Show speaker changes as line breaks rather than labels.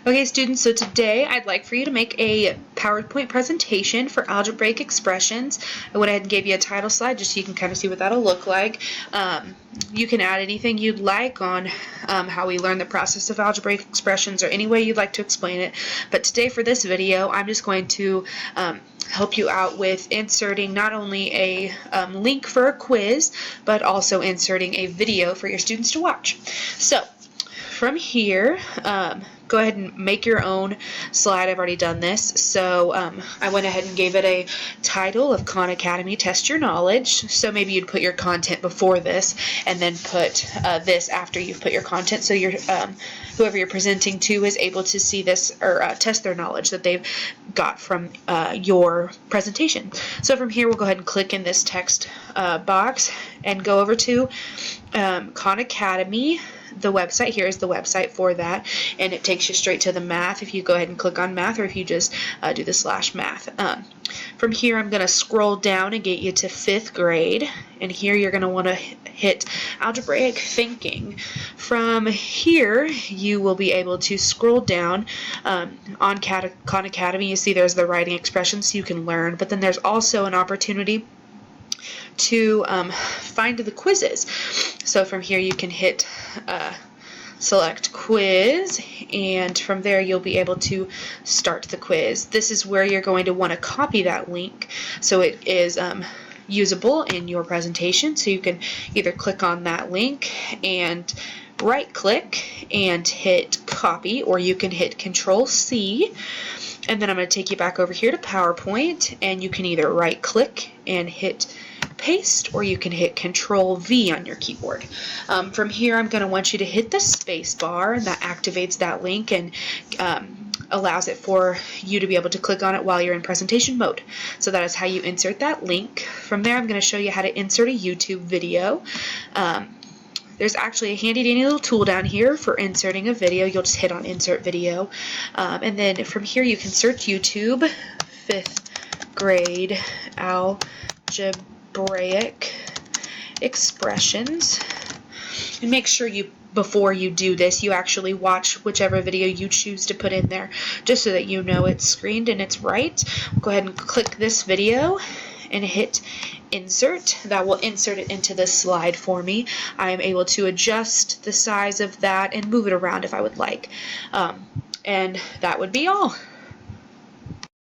Okay, students, so today I'd like for you to make a PowerPoint presentation for algebraic expressions. I went ahead and gave you a title slide just so you can kind of see what that'll look like. You can add anything you'd like on how we learn the process of algebraic expressions or any way you'd like to explain it. But today for this video, I'm just going to help you out with inserting not only a link for a quiz, but also inserting a video for your students to watch. So from here, go ahead and make your own slide. I've already done this. So I went ahead and gave it a title of Khan Academy Test Your Knowledge. So maybe you'd put your content before this and then put this after you've put your content, so your whoever you're presenting to is able to see this or test their knowledge that they've got from your presentation. So from here, we'll go ahead and click in this text box and go over to Khan Academy. The website here is the website for that, and it takes you straight to the math if you go ahead and click on math, or if you just do the /math. From here, I'm going to scroll down and get you to 5th grade, and here you're going to want to hit algebraic thinking. From here, you will be able to scroll down on Khan Academy. You see there's the writing expressions so you can learn, but then there's also an opportunity to find the quizzes. So from here you can hit select quiz, and from there you'll be able to start the quiz. This is where you're going to want to copy that link so it is usable in your presentation. So you can either click on that link and right click and hit copy, or you can hit Control-C, and then I'm going to take you back over here to PowerPoint, and you can either right click and hit paste, or you can hit Control-V on your keyboard. From here, I'm going to want you to hit the space bar, and that activates that link and allows it for you to be able to click on it while you're in presentation mode. So that is how you insert that link. From there, I'm going to show you how to insert a YouTube video. There's actually a handy dandy little tool down here for inserting a video. You'll just hit on insert video, and then from here you can search YouTube 5th grade algebraic expressions, and make sure before you do this, you actually watch whichever video you choose to put in there, just so that you know it's screened and it's right. Go ahead and click this video and hit insert. That will insert it into this slide for me. I am able to adjust the size of that and move it around if I would like. And that would be all.